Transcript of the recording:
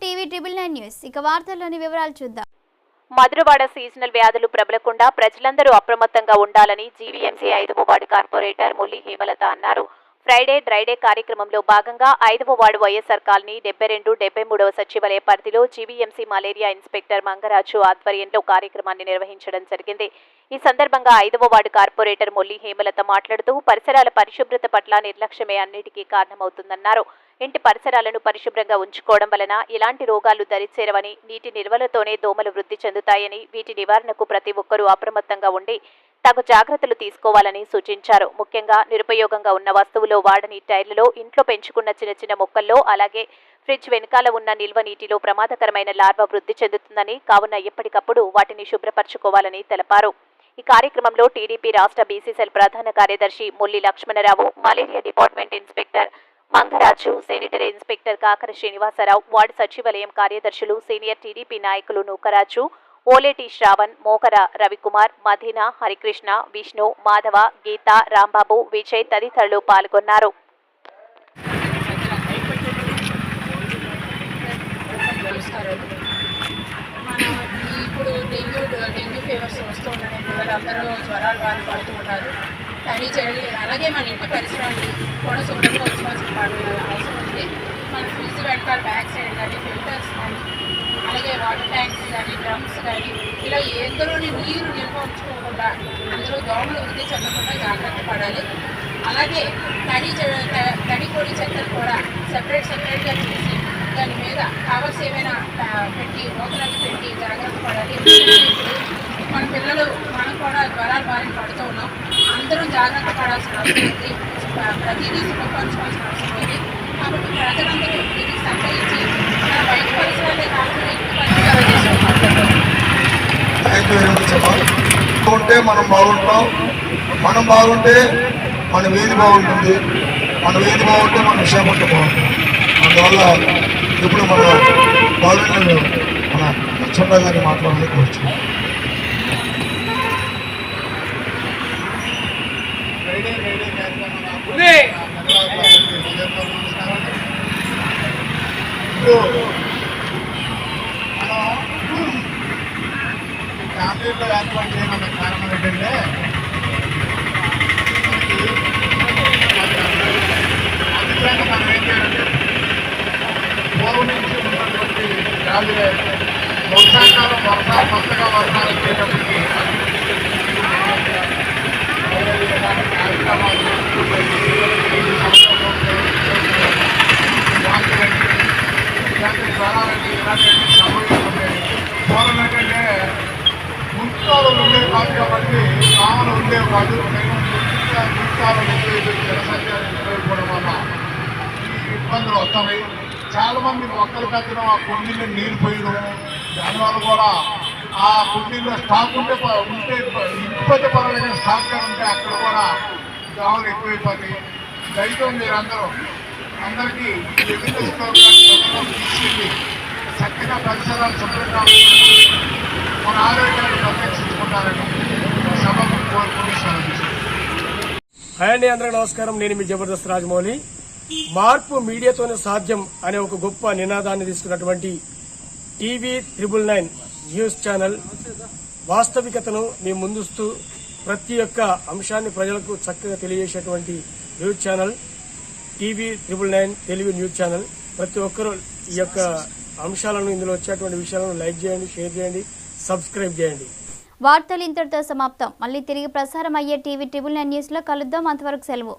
TV 999 news. ఇక వార్తల్లోని వివరాలు చూద్దాం. మధురవాడ సీజనల్ వ్యాధులు ప్రబలకుండా ప్రజలందరూ అప్రమత్తంగా ఉండాలని జీవీఎంసీ 5వ వార్డు కార్పొరేటర్ ముల్లి హేమలత అన్నారు. ఫ్రైడే డ్రైడే కార్యక్రమంలో భాగంగా 5వ వార్డు వైఎస్ఆర్ కాలనీ 72, 73వ సచివాలయ పరిధిలో జీవీఎంసీ మలేరియా ఇన్స్పెక్టర్ మంగరాజు ఆధ్వర్యంలో కార్యక్రమాన్ని నిర్వహించడం జరిగింది. ఈ సందర్భంగా 5వ వార్డు కార్పొరేటర్ ముల్లి హేమలత మాట్లాడుతూ పరిసరాల పరిశుభ్రత పట్ల నిర్లక్ష్యమే అన్నిటికీ కారణమవుతుందన్నారు. ఇంటి పరిసరాలను పరిశుభ్రంగా ఉంచుకోవడం వలన ఇలాంటి రోగాలు దరిచేరవని, నీటి నిల్వలతోనే దోమలు వృద్ధి చెందుతాయని, వీటి నివారణకు ప్రతి ఒక్కరూ అప్రమత్తంగా ఉండి తగు జాగ్రత్తలు తీసుకోవాలని సూచించారు. ముఖ్యంగా నిరుపయోగంగా ఉన్న వస్తువులో వాడని టైర్లలో, ఇంట్లో పెంచుకున్న చిన్న చిన్న మొక్కల్లో, అలాగే ఫ్రిడ్జ్ వెనకాల ఉన్న నిల్వ నీటిలో ప్రమాదకరమైన లార్వా వృద్ధి చెందుతుందని, కావున ఎప్పటికప్పుడు వాటిని శుభ్రపరచుకోవాలని తెలిపారు. ఈ కార్యక్రమంలో టీడీపీ రాష్ట్ర బీసీసీఎల్ ప్రధాన కార్యదర్శి Mulli Lakshmanarao, malaria department inspector Mangaraju, sanitary inspector Kakara Srinivasarao, ward సచివాలయం కార్యదర్శులు, సీనియర్ టీడీపీ నాయకులు నూకరాజు, ఓలేటి శ్రావణ్, మోకర రవికుమార్, మదీనా, హరికృష్ణ, విష్ణు, మాధవ, గీత, రాంబాబు, విజయ్ తదితరులు పాల్గొన్నారు. ఇప్పుడు డెంగ్యూ ఫీవర్స్ వస్తూ ఉన్నాయి. పిల్లలందరూ జ్వరాలు బాగా పడుతూ ఉంటారు. కానీ అలాగే మన ఇంటి పరిసరాన్ని కూడా శుభ్రంగా ఉంచుకోవాల్సిన అవసరం ఉంది. మన ఫ్రిడ్జ్ వెనకాల బ్యాక్ సైడ్ కానీ, ఫిల్టర్స్ కానీ, అలాగే వాటర్ ట్యాంక్స్ కానీ, డ్రమ్స్ కానీ, ఇలా ఎందులోని నీరు నిల్వ ఉంచుకోకుండా అందులో దోమలు వృద్ధి చెందకుండా జాగ్రత్త పడాలి. అలాగే తడి పొడి చెత్తలు కూడా సెపరేట్గా చేసి దాని మీద కవర్స్ ఏమైనా పెట్టి, మూతలను పెట్టి జాగ్రత్త పడాలి. మన పిల్లలు మనం కూడా జ్వరాల బారిన పడుతూ ఉన్నాం. అందరం జాగ్రత్త పడాల్సిన అవసరం ఉంది. ప్రతిదీ శుభ్రపరచుకోవాల్సిన అవసరం ఉంది. కాబట్టి ప్రజలందరూ దీనికి సంకరించి మన బయట పరిసరాలే కాకుండా ఇంటి పరిసరాలు ఉంటే మనం బాగుంటాం. మనం బాగుంటే మన వీధి బాగుంటుంది. మన వీధి బాగుంటే మన విషయపట్టు బాగుంటుంది. అందువల్ల ఇప్పుడు మన బాగుంటుంది. మన లక్ష్మణరావు గారిని మాట్లాడాలని కోరుచున్నాం. ఫ్యామిలీలో ఏర్పాటు చేయడానికి కారణం ఏంటంటే అందుకని మనం ఏం చేయాలంటే పూర్వం నుంచి ఉన్నటువంటి వ్యాధులే వర్షాకాలం కొత్తగా వర్షాలు వచ్చేటప్పటికి కార్యక్రమాలు ఇలాంటి జ్వరాలని ఇలాంటివన్నీ సంభవిస్తుంటాయి. పూర్వం ఏంటంటే మున్సిపాలు ఉండేవి కాదు కాబట్టి రాములు ఉండేవి కాదు. మున్సిపాలు జనసంఖ్య ఎక్కువైపోవడం వల్ల ఈ ఇబ్బందులు వస్తున్నాయి. చాలామంది మొక్కలు పెంచడం, ఆ కుండీలో నీరు పోయడం, దానివల్ల కూడా ఆ కుండీలో స్టాక్ ఉంటే ఇంటిపోతే పర్వాలేదు, స్టాక్ ఉంటే అక్కడ కూడా దోమలు ఎక్కువైపోతాయి. దయతో మీరందరూ అందరికీ తీసుకెళ్ళి చక్కగా పరిసరాలు శుభ్రంగా మన ఆరోగ్యాన్ని పరిరక్షించుకుంటారని సభకు కోరుకుంటున్నాను. హాయ్ అండి, అందరికీ నమస్కారం. నేను మీ జబర్దస్త్ రాజమౌళి. మార్పు మీడియాతోనే సాధ్యం అనే ఒక గొప్ప నినాదాన్ని తీసుకున్నటువంటి టీవీ 999 న్యూస్ ఛానల్ వాస్తవికతను మీ ముందుస్తూ ప్రతి ఒక్క అంశాన్ని ప్రజలకు చక్కగా తెలియజేసేటువంటి news channel TV 999 Telugu news channel. ప్రతి ఒక్కరూ ఈ యొక్క అంశాలను, ఇందులో వచ్చేటువంటి విషయాలను లైక్ చేయండి, షేర్ చేయండి, సబ్స్క్రైబ్ చేయండి. వార్తలు ఇంతటితో సమాప్తం. మళ్ళీ తిరిగి ప్రసారం అయ్యే టీవీ 999 న్యూస్ లో కలుద్దాం. అంతవరకు సెలవు.